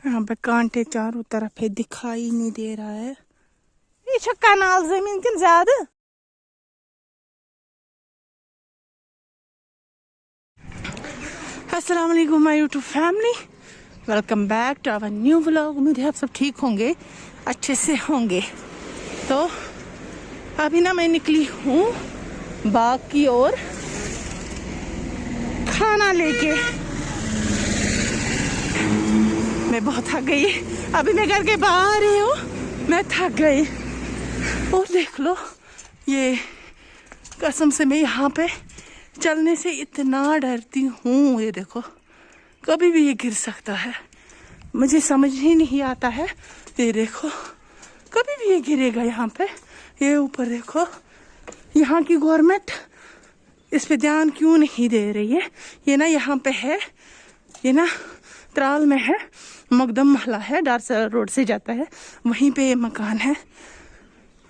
यहाँ पे कांटे चारों तरफ है, दिखाई नहीं दे रहा है। ये कनाल जमीन किन ज्यादा। अस्सलाम वालेकुम my YouTube family, welcome back to our new vlog. उम्मीद है आप सब ठीक होंगे, अच्छे से होंगे। तो अभी ना मैं निकली हूँ बाग की ओर खाना लेके। मैं बहुत थक गई, अभी मैं घर के बाहर ही हूँ, मैं थक गई। और देख लो, ये कसम से मैं यहाँ पे चलने से इतना डरती हूँ। ये देखो, कभी भी ये गिर सकता है, मुझे समझ ही नहीं आता है। ये देखो, कभी भी ये गिरेगा यहाँ पे। ये ऊपर देखो, यहाँ की गवर्नमेंट इस पे ध्यान क्यों नहीं दे रही है। ये ना यहाँ पे है, ये ना त्राल में है, मकदम महला है, डारसर रोड से जाता है, वहीं पे ये मकान है।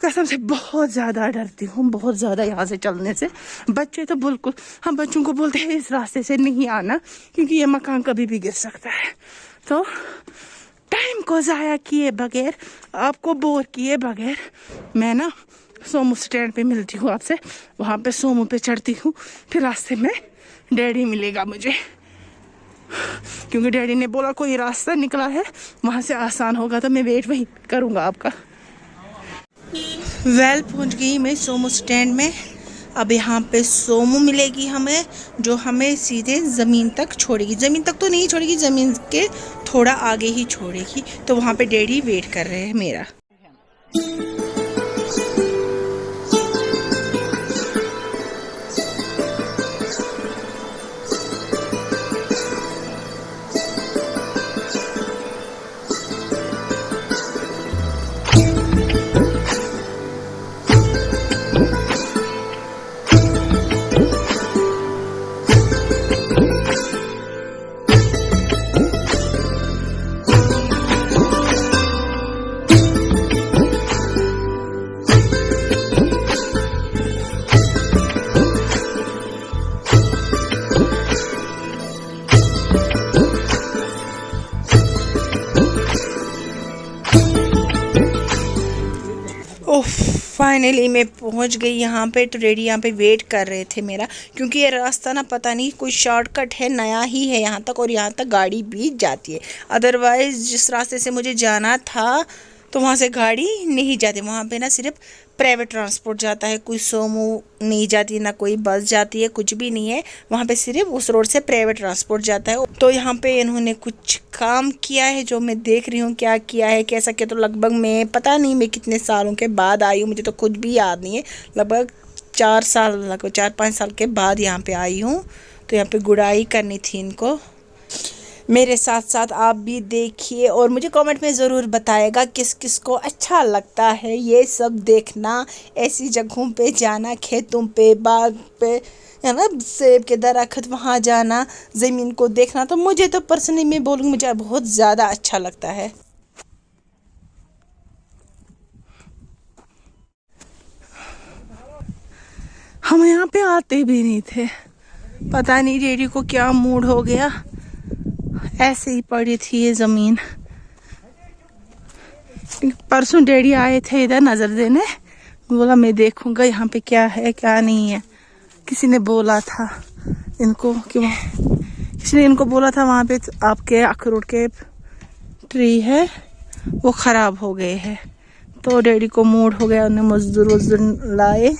कसम से बहुत ज़्यादा डरती हूँ, बहुत ज़्यादा यहाँ से चलने से। बच्चे तो बिल्कुल, हम बच्चों को बोलते हैं इस रास्ते से नहीं आना, क्योंकि ये मकान कभी भी गिर सकता है। तो टाइम को ज़ाया किए बगैर, आपको बोर किए बगैर, मैं ना सोमू स्टैंड पे मिलती हूँ आपसे। वहाँ पे सोमू पे चढ़ती हूँ, फिर रास्ते में डैडी मिलेगा मुझे, क्योंकि डैडी ने बोला कोई रास्ता निकला है वहाँ से आसान होगा, तो मैं वेट वहीं करूँगा आपका। पहुँच गई मैं सोमू स्टैंड में। अब यहाँ पे सोमू मिलेगी हमें, जो हमें सीधे ज़मीन तक छोड़ेगी। ज़मीन तक तो नहीं छोड़ेगी, ज़मीन के थोड़ा आगे ही छोड़ेगी। तो वहाँ पे डैडी वेट कर रहे हैं मेरा। फाइनली मैं पहुंच गई यहाँ पे। तो डैडी यहाँ पे वेट कर रहे थे मेरा, क्योंकि ये रास्ता ना पता नहीं कोई शॉर्टकट है, नया ही है यहाँ तक, और यहाँ तक गाड़ी भी जाती है। अदरवाइज़ जिस रास्ते से मुझे जाना था तो वहाँ से गाड़ी नहीं जाती। वहाँ पे ना सिर्फ प्राइवेट ट्रांसपोर्ट जाता है, कोई सोमो नहीं जाती, ना कोई बस जाती है, कुछ भी नहीं है वहाँ पे। सिर्फ उस रोड से प्राइवेट ट्रांसपोर्ट जाता है। तो यहाँ पे इन्होंने कुछ काम किया है, जो मैं देख रही हूँ क्या किया है, कैसा किया। तो लगभग मैं पता नहीं मैं कितने सालों के बाद आई हूँ, मुझे तो कुछ भी याद नहीं है। लगभग 4-5 साल के बाद यहाँ पे आई हूँ। तो यहाँ पे गुड़ाई करनी थी इनको। मेरे साथ साथ आप भी देखिए, और मुझे कमेंट में ज़रूर बताएगा किस किस को अच्छा लगता है ये सब देखना, ऐसी जगहों पे जाना, खेतों पे, बाग पे, है ना, सेब के दरख्त, वहाँ जाना, ज़मीन को देखना। तो मुझे तो पर्सनली मैं बोलूँगी, मुझे बहुत ज़्यादा अच्छा लगता है। हम यहाँ पे आते भी नहीं थे, पता नहीं डैडी को क्या मूड हो गया, ऐसे ही पड़ी थी ये ज़मीन। परसों डैडी आए थे इधर नज़र देने, बोला मैं देखूंगा यहाँ पे क्या है क्या नहीं है। किसी ने बोला था इनको कि किसी ने इनको बोला था वहाँ पे आपके अखरोट के ट्री है वो ख़राब हो गए हैं। तो डैडी को मूड हो गया, उन्हें मजदूर लाए,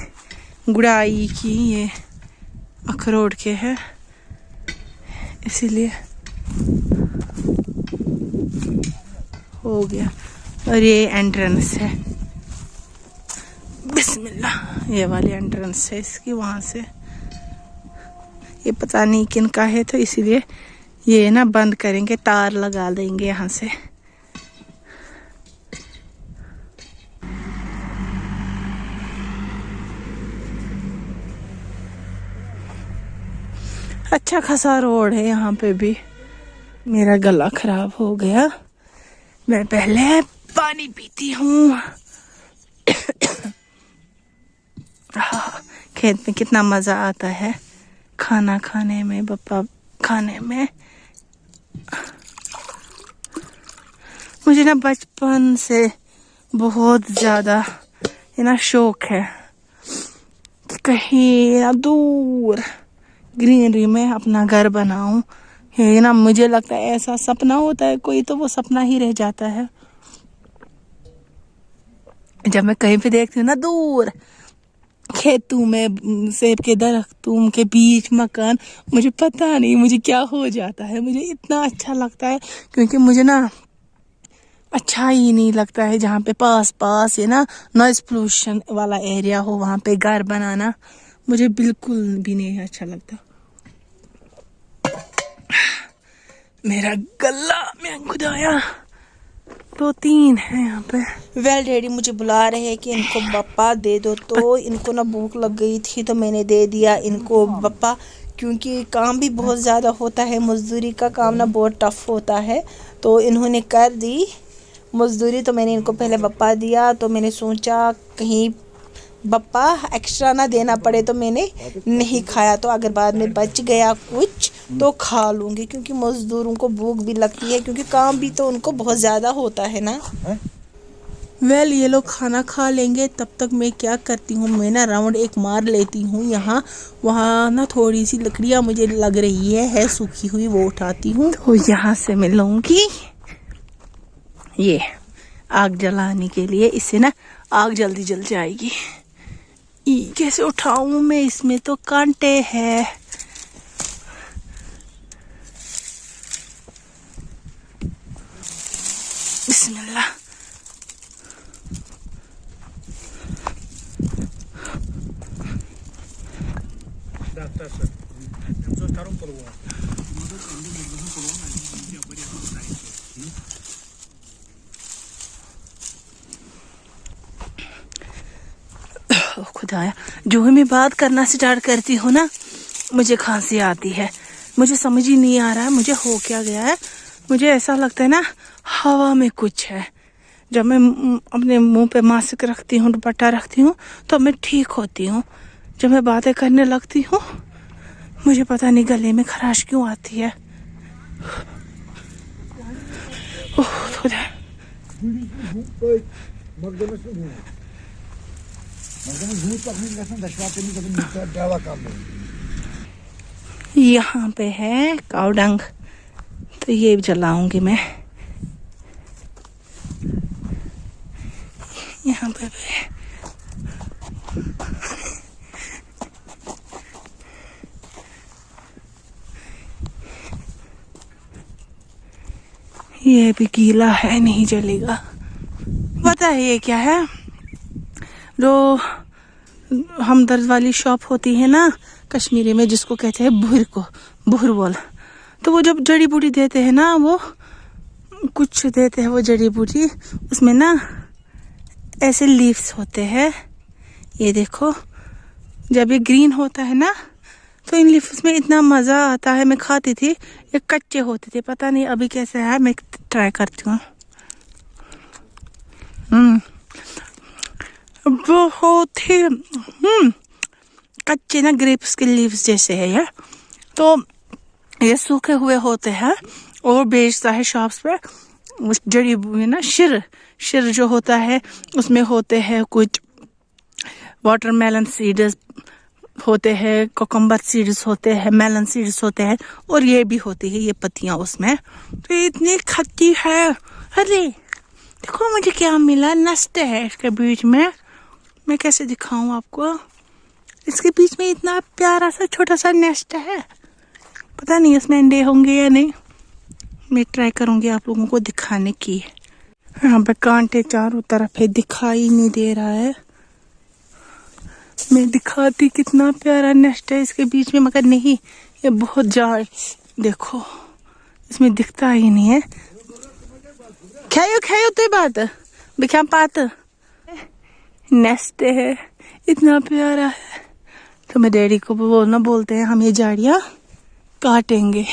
गुड़ाई की, ये अखरोट के है इसीलिए हो गया। और ये एंट्रेंस है, बिस्मिल्लाह, ये वाली एंट्रेंस है इसकी। वहाँ से ये पता नहीं किन का है, तो इसीलिए ये ना बंद करेंगे, तार लगा देंगे यहाँ से। अच्छा खासा रोड है यहाँ पे भी। मेरा गला खराब हो गया, मैं पहले पानी पीती हूँ। खेत में कितना मज़ा आता है खाना खाने में, बप्पा खाने में। मुझे ना बचपन से बहुत ज़्यादा ये ना शौक है कि कहीं ना दूर ग्रीनरी में अपना घर बनाऊं। ये ना मुझे लगता है ऐसा सपना होता है कोई तो वो सपना ही रह जाता है। जब मैं कहीं पे देखती हूँ ना दूर खेतों में सेब के दरख्तों के बीच मकान, मुझे पता नहीं मुझे क्या हो जाता है। मुझे इतना अच्छा लगता है क्योंकि मुझे ना अच्छा ही नहीं लगता है जहाँ पे पास पास ये ना नॉइज पोल्यूशन वाला एरिया हो वहाँ पे घर बनाना मुझे बिल्कुल भी नहीं अच्छा लगता। मेरा गला मैं खुदाया 2-3 है यहाँ पे। वेल डैडी मुझे बुला रहे हैं कि इनको बप्पा दे दो, तो इनको ना भूख लग गई थी तो मैंने दे दिया इनको बप्पा, क्योंकि काम भी बहुत ज़्यादा होता है, मजदूरी का काम ना बहुत टफ होता है। तो इन्होंने कर दी मजदूरी तो मैंने इनको पहले बप्पा दिया। तो मैंने सोचा कहीं बप्पा एक्स्ट्रा ना देना पड़े, तो मैंने नहीं खाया। तो अगर बाद में बच गया कुछ तो खा लूँगी, क्योंकि मज़दूरों को भूख भी लगती है, क्योंकि काम भी तो उनको बहुत ज़्यादा होता है ना। वेल ये लोग खाना खा लेंगे, तब तक मैं क्या करती हूँ, मैं ना राउंड एक मार लेती हूँ यहाँ वहाँ ना थोड़ी सी लकड़ियाँ मुझे लग रही है सूखी हुई, वो उठाती हूँ। तो यहाँ से मैं लूँगी ये आग जलाने के लिए, इससे ना आग जल्दी जल जाएगी। कैसे उठाऊं मैं, इसमें तो कांटे हैं। बिस्मिल्लाह। खुदाया, जो ही मैं बात करना स्टार्ट करती हूँ ना मुझे खांसी आती है। मुझे समझ ही नहीं आ रहा है मुझे हो क्या गया है। मुझे ऐसा लगता है ना हवा में कुछ है। जब मैं अपने मुंह पे मास्क रखती हूँ, दुपट्टा रखती हूँ, तो मैं ठीक होती हूँ। जब मैं बातें करने लगती हूँ मुझे पता नहीं गले में खराश क्यों आती है। ओह खुदा। यहाँ पे है काउडंग, तो ये जलाऊंगी मैं। यहाँ पे ये भी गीला है, नहीं जलेगा। पता है ये क्या है, जो हमदर्द वाली शॉप होती है ना कश्मीरी में, जिसको कहते हैं बुहर बोल, तो वो जब जड़ी बूटी देते हैं ना, वो कुछ देते हैं वो जड़ी बूटी, उसमें ना ऐसे लीव्स होते हैं। ये देखो जब ये ग्रीन होता है ना तो इन लीव्स में इतना मज़ा आता है। मैं खाती थी, ये कच्चे होते थे, पता नहीं अभी कैसे है, मैं ट्राई करती हूँ। बहुत ही कच्चे ना ग्रेप्स के लीव्स जैसे है ये। तो ये सूखे हुए होते हैं और बेचता है शॉप्स पे। उस जड़ी ना शिर जो होता है उसमें होते हैं कुछ वाटरमेलन सीड्स होते हैं, कोकम्बर सीड्स होते हैं, मेलन सीड्स होते हैं, और ये भी होती है ये पत्तियां उसमें। तो ये इतनी खट्टी है। अरे देखो मुझे क्या मिला, नेस्ट है इसके बीच में। मैं कैसे दिखाऊं आपको, इसके बीच में इतना प्यारा सा छोटा सा नेस्ट है। पता नहीं इसमें अंडे होंगे या नहीं, मैं ट्राई करूंगी आप लोगों को दिखाने की। यहाँ पे कांटे चारों तरफ है, दिखाई नहीं दे रहा है। मैं दिखाती कितना प्यारा नेस्ट है इसके बीच में, मगर नहीं, ये बहुत जाड़, देखो इसमें दिखता ही नहीं है। खायो तो बात बिखा पात नेस्ट है, इतना प्यारा है। तो मैं डैडी को बोलते हैं हम ये झाड़ियाँ काटेंगे,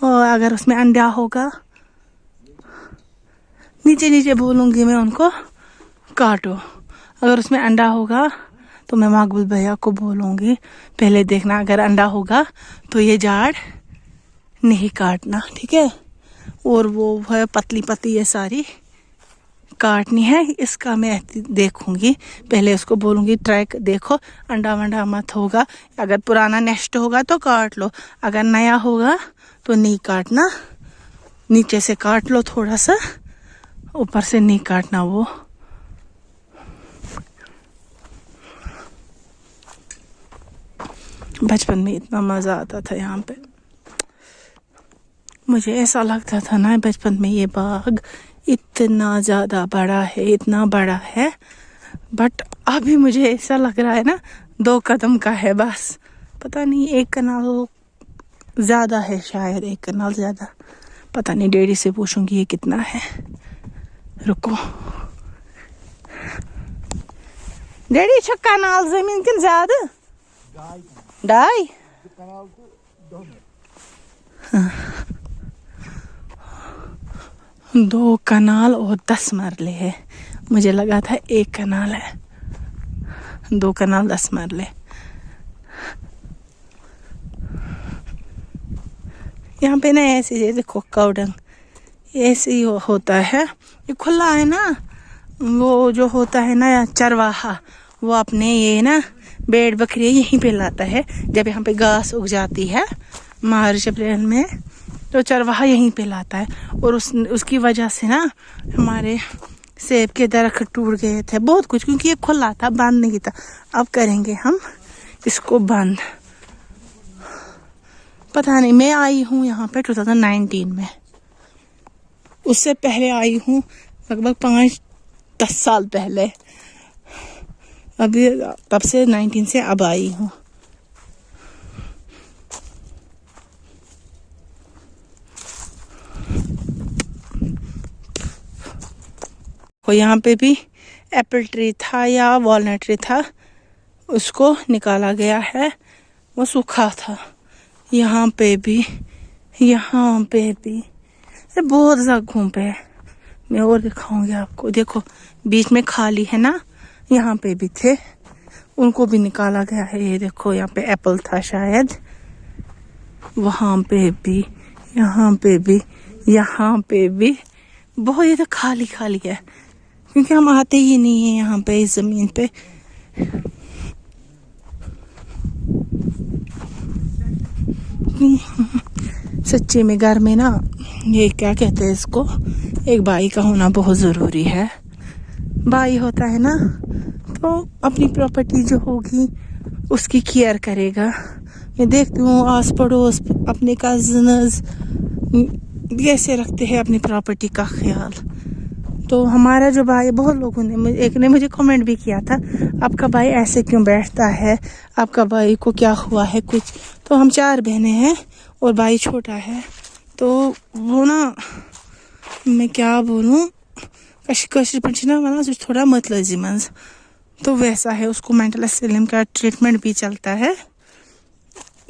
और अगर उसमें अंडा होगा, नीचे बोलूँगी मैं उनको काटो। अगर उसमें अंडा होगा तो मैं मकबूल भैया को बोलूँगी पहले देखना, अगर अंडा होगा तो ये झाड़ नहीं काटना, ठीक है। और वो है पतली पतली ये सारी काटनी है। इसका मैं देखूंगी, पहले उसको बोलूंगी ट्राई देखो अंडा वंडा मत होगा। अगर पुराना नेस्ट होगा तो काट लो, अगर नया होगा तो नहीं काटना। नीचे से काट लो थोड़ा सा, ऊपर से नहीं काटना। वो बचपन में इतना मज़ा आता था यहाँ पे। मुझे ऐसा लगता था ना बचपन में ये बाग इतना ज़्यादा बड़ा है, इतना बड़ा है, बट अभी मुझे ऐसा लग रहा है ना 2 कदम का है बस। पता नहीं 1 कनाल ज़्यादा है, शायद 1 कनाल ज़्यादा, पता नहीं। डैडी से पूछूंगी ये कितना है। रुको डैडी, छ कनाल ज़मीन किन ज़्यादा? 2.5 2 कनाल और 10 मरले है। मुझे लगा था 1 कनाल है। 2 कनाल 10 मरले। यहाँ पे ना ऐसे ये देखो काउडंग ऐसे ही होता है। ये खुला है ना, वो जो होता है ना चरवाहा, वो अपने ये ना भेड़ बकरियाँ यहीं पे लाता है। जब यहाँ पे घास उग जाती है मार्च अप्रैल में, तो चरवाहा यहीं पे लाता है। और उसकी वजह से ना हमारे सेब के दरख्त टूट गए थे, बहुत कुछ, क्योंकि ये खुला था, बंद नहीं था। अब करेंगे हम इसको बंद। पता नहीं, मैं आई हूँ यहाँ पे 2019 में, उससे पहले आई हूँ लगभग 5-10 साल पहले। अभी तब से 19 से अब आई हूँ। और यहाँ पे भी एप्पल ट्री था या वॉलनट ट्री था, उसको निकाला गया है, वो सूखा था। यहाँ पे भी बहुत ज़्यादा घूम पे है। मैं और दिखाऊंगी आपको। देखो बीच में खाली है ना, यहाँ पे भी थे, उनको भी निकाला गया है। ये देखो यहाँ पे एप्पल था शायद, वहाँ पे भी, यहाँ पे भी बहुत। ये तो खाली खाली है, क्योंकि हम आते ही नहीं है यहाँ पे इस ज़मीन पे। सच्चे में घर में ना, ये क्या कहते हैं इसको, एक भाई का होना बहुत ज़रूरी है। भाई होता है ना तो अपनी प्रॉपर्टी जो होगी उसकी केयर करेगा। मैं देखती हूँ आस पड़ोस अपने कज़न्स कैसे रखते हैं अपनी प्रॉपर्टी का ख्याल। तो हमारा जो भाई, बहुत लोगों ने, एक ने मुझे कमेंट भी किया था, आपका भाई ऐसे क्यों बैठता है, आपका भाई को क्या हुआ है कुछ। तो हम 4 बहनें हैं और भाई छोटा है, तो वो ना, मैं क्या बोलूँ, कशिश पंचना वाला थोड़ा मतलजी मंज, तो वैसा है। उसको मेंटल एसिलम का ट्रीटमेंट भी चलता है,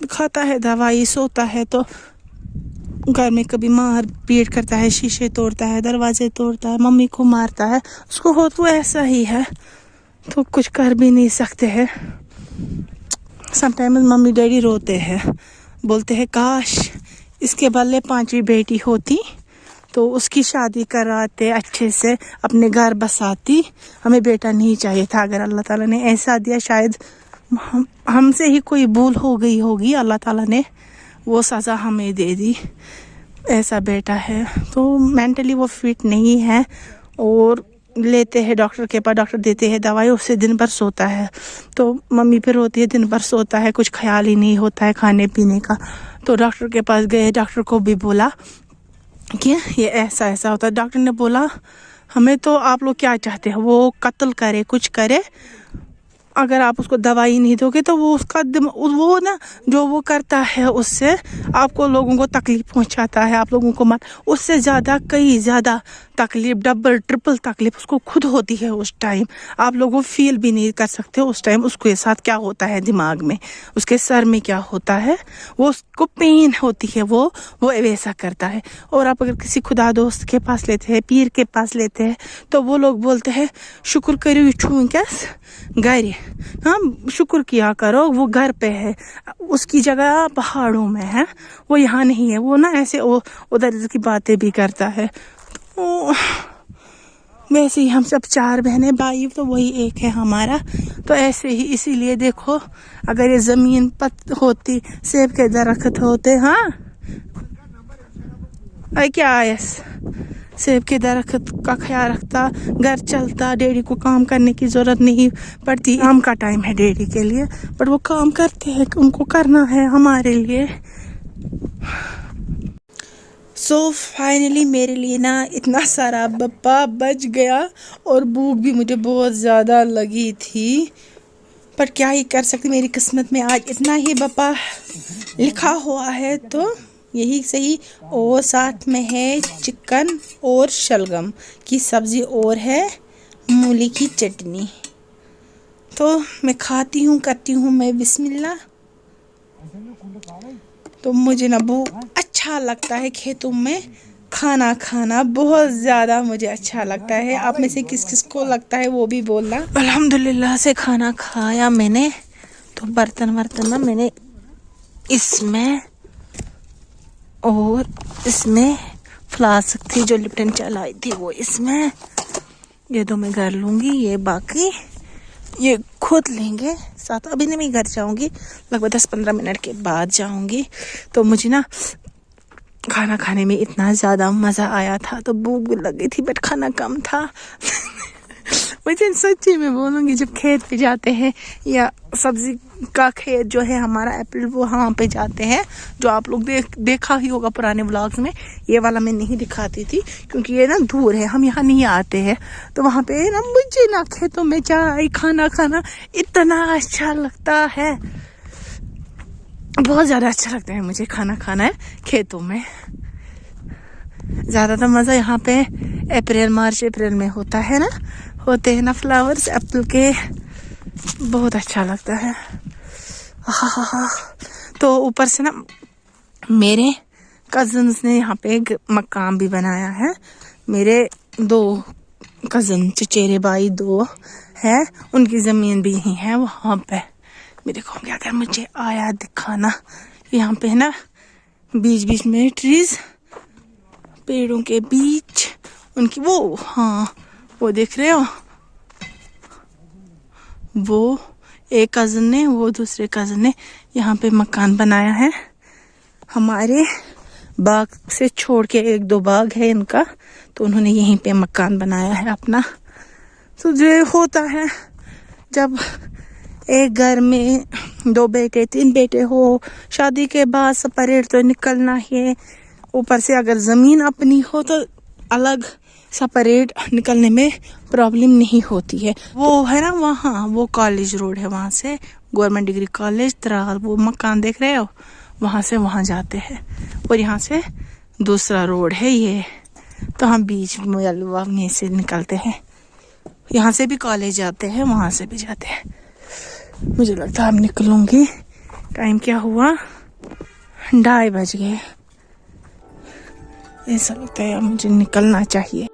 खाता है दवाई, सोता है। तो घर में कभी मार पीट करता है, शीशे तोड़ता है, दरवाजे तोड़ता है, मम्मी को मारता है। उसको हो तो ऐसा ही है, तो कुछ कर भी नहीं सकते हैं। समटाइम मम्मी डैडी रोते हैं, बोलते हैं काश इसके बदले 5वीं बेटी होती तो उसकी शादी कराते, अच्छे से अपने घर बसाती। हमें बेटा नहीं चाहिए था। अगर अल्लाह ताला ने ऐसा दिया, शायद हमसे ही कोई भूल हो गई होगी, अल्लाह ताला ने वो सज़ा हमें दे दी। ऐसा बेटा है, तो मेंटली वो फिट नहीं है। और लेते हैं डॉक्टर के पास, डॉक्टर देते हैं दवाई, उससे दिन भर सोता है। तो मम्मी फिर रोती है, दिन भर सोता है, कुछ ख्याल ही नहीं होता है खाने पीने का। तो डॉक्टर के पास गए, डॉक्टर को भी बोला कि ये ऐसा ऐसा होता है। डॉक्टर ने बोला हमें तो आप लोग क्या चाहते हैं, वो कत्ल करे, कुछ करे, अगर आप उसको दवाई नहीं दोगे तो वो उसका वो ना जो वो करता है उससे आपको लोगों को तकलीफ पहुंचाता है, आप लोगों को मत, उससे ज़्यादा कई ज़्यादा तकलीफ, डबल ट्रिपल तकलीफ उसको खुद होती है। उस टाइम आप लोगों फील भी नहीं कर सकते उस टाइम उसके साथ क्या होता है, दिमाग में, उसके सर में क्या होता है, वो उसको पेन होती है, वो वैसा करता है। और आप अगर किसी खुदा दोस्त के पास लेते हैं, पीर के पास लेते हैं, तो वो लोग बोलते हैं शुक्र करो छू क्या गाय हाँ शुक्र किया करो, वो घर पे है, उसकी जगह पहाड़ों में है, वो यहाँ नहीं है। वो ना ऐसे उधर की बातें भी करता है। तो वैसे ही हम सब 4 बहनें, भाई तो वही एक है हमारा। तो ऐसे ही इसीलिए देखो, अगर ये ज़मीन पत होती, सेब के दरख्त होते, हाँ अरे क्या है, सेब के दरख्त का ख्याल रखता, घर चलता, डैडी को काम करने की ज़रूरत नहीं पड़ती। काम का टाइम है डैडी के लिए, बट वो काम करते हैं, उनको करना है हमारे लिए। सो फाइनली मेरे लिए ना इतना सारा बप्पा बच गया, और भूख भी मुझे बहुत ज़्यादा लगी थी, पर क्या ही कर सकती, मेरी किस्मत में आज इतना ही बप्पा लिखा हुआ है तो यही सही। और साथ में है चिकन और शलगम की सब्ज़ी, और है मूली की चटनी। तो मैं खाती हूँ, करती हूँ मैं बिस्मिल्लाह। तो मुझे ना बहुत अच्छा लगता है खेतों में खाना खाना, बहुत ज़्यादा मुझे अच्छा लगता है। आप में से किस किस को लगता है वो भी बोलना। अल्हम्दुलिल्लाह से खाना खाया मैंने, तो बर्तन वर्तन ना मैंने इसमें, और इसमें फ्लास्क थी जो लिप्टन चलाई थी वो इसमें, ये दो मैं घर लूँगी, ये बाकी ये खुद लेंगे साथ। अभी नहीं मैं घर जाऊँगी, लगभग 10-15 मिनट के बाद जाऊँगी। तो मुझे ना खाना खाने में इतना ज़्यादा मज़ा आया था, तो भूख भी लगी थी, बट खाना कम था। मुझे सच्ची में बोलूँगी, जब खेत पे जाते हैं या सब्ज़ी का खेत जो है हमारा एप्पल, वो वहाँ पे जाते हैं, जो आप लोग देखा ही होगा पुराने व्लॉग्स में। ये वाला मैं नहीं दिखाती थी क्योंकि ये ना दूर है, हम यहाँ नहीं आते हैं। तो वहाँ पे ना मुझे ना खेतों में चाय खाना खाना इतना अच्छा लगता है, बहुत ज़्यादा अच्छा लगता है मुझे खाना खाना है खेतों में। ज़्यादातर मज़ा यहाँ पे मार्च अप्रैल में होता है ना, होते हैं ना फ्लावर्स एप्पल के, बहुत अच्छा लगता है। हाँ। तो ऊपर से ना मेरे कज़न्स ने यहाँ पे मकान भी बनाया है। मेरे 2 कज़न चचेरे भाई 2 हैं, उनकी ज़मीन भी यहीं है वहाँ पे। मैं दिखाऊंगी अगर मुझे आया दिखाना। यहाँ पे है ना बीच बीच में ट्रीज, पेड़ों के बीच उनकी वो, हाँ वो देख रहे हो, वो एक कज़न ने, वो दूसरे कज़न ने यहाँ पे मकान बनाया है। हमारे बाग से छोड़ के 1-2 बाग है इनका, तो उन्होंने यहीं पे मकान बनाया है अपना। तो जो होता है जब एक घर में 2 बेटे 3 बेटे हो, शादी के बाद सेपरेट तो निकलना है। ऊपर से अगर ज़मीन अपनी हो तो अलग सेपरेट निकलने में प्रॉब्लम नहीं होती है। वो है ना वहाँ, वो कॉलेज रोड है, वहाँ से गवर्नमेंट डिग्री कॉलेज त्राल, वो मकान देख रहे हो, वहाँ से वहाँ जाते हैं। और यहाँ से दूसरा रोड है ये, तो हम बीच में से निकलते हैं। यहाँ से भी कॉलेज जाते हैं, वहाँ से भी जाते हैं। मुझे लगता है अब निकलूँगी। टाइम क्या हुआ, 2:30 बज गए। ऐसा लगता है अब मुझे निकलना चाहिए।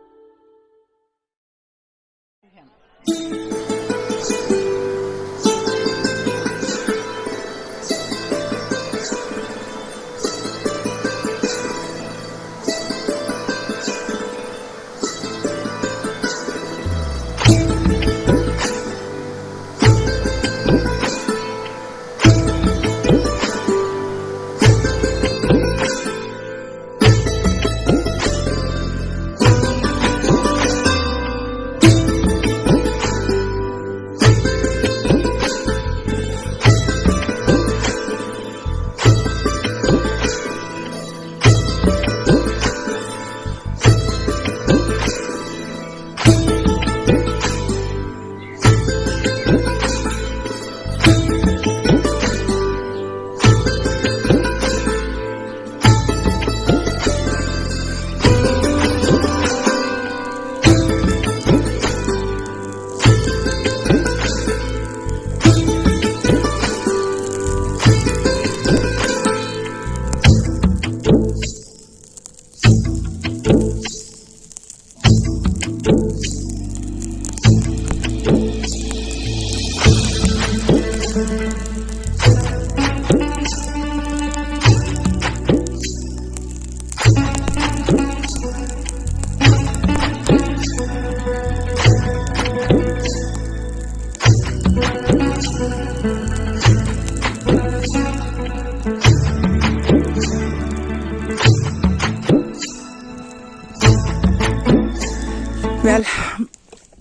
वेल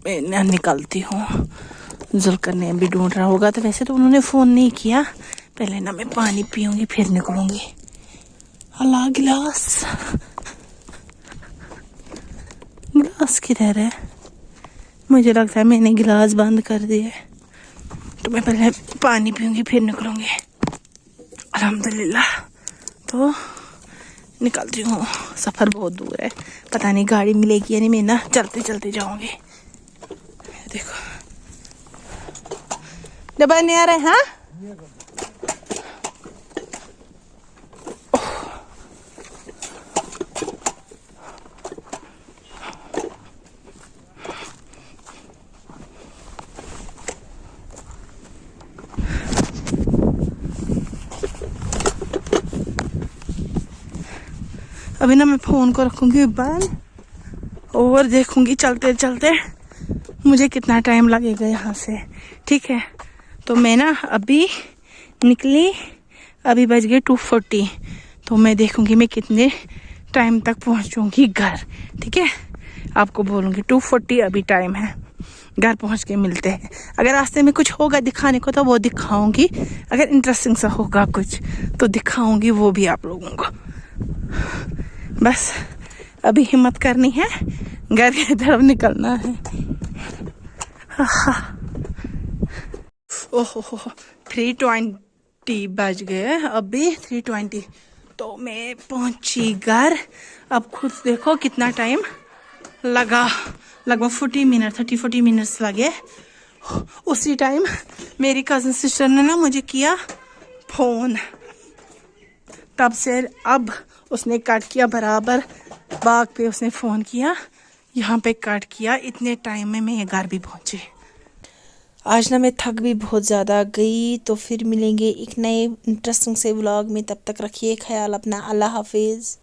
मैं निकलती हूँ। जुल्कर ने भी ढूंढ रहा होगा, तो वैसे तो उन्होंने फ़ोन नहीं किया। पहले ना मैं पानी पीऊँगी फिर निकलूँगी। अल्लाह, गिलास गिलास किधर है? मुझे लगता है मैंने गिलास बंद कर दिया। तो मैं पहले पानी पीऊँगी फिर निकलूँगी। अल्हम्दुलिल्लाह। तो निकलती हूँ। सफ़र बहुत दूर है, पता नहीं गाड़ी मिलेगी या नहीं। मैं ना चलते चलते जाऊँगी। देखो डब्बा नहीं आ रहा है। हाँ, अभी ना मैं फ़ोन को रखूँगी बंद और देखूँगी चलते चलते मुझे कितना टाइम लगेगा यहाँ से। ठीक है, तो मैं ना अभी निकली, अभी बज गए 2:40। तो मैं देखूँगी मैं कितने टाइम तक पहुँचूँगी घर। ठीक है, आपको बोलूँगी 2:40 अभी टाइम है। घर पहुँच के मिलते हैं। अगर रास्ते में कुछ होगा दिखाने को तो वो दिखाऊँगी। अगर इंटरेस्टिंग सा होगा कुछ तो दिखाऊँगी वो भी आप लोगों को। बस अभी हिम्मत करनी है, घर की तरफ निकलना है। ओहो 3:20 बज गए, अभी 3:20। तो मैं पहुंची घर। अब खुद देखो कितना टाइम लगा, लगभग 30-40 मिनट्स लगे। उसी टाइम मेरी कज़न सिस्टर ने ना मुझे किया फ़ोन। तब से अब उसने कट किया, बराबर बाग पे उसने फ़ोन किया, यहाँ पे कट किया। इतने टाइम में मैं ये घर भी पहुँची। आज ना मैं थक भी बहुत ज़्यादा गई। तो फिर मिलेंगे एक नए इंटरेस्टिंग से व्लॉग में। तब तक रखिए ख्याल अपना। अल्लाह हाफिज़।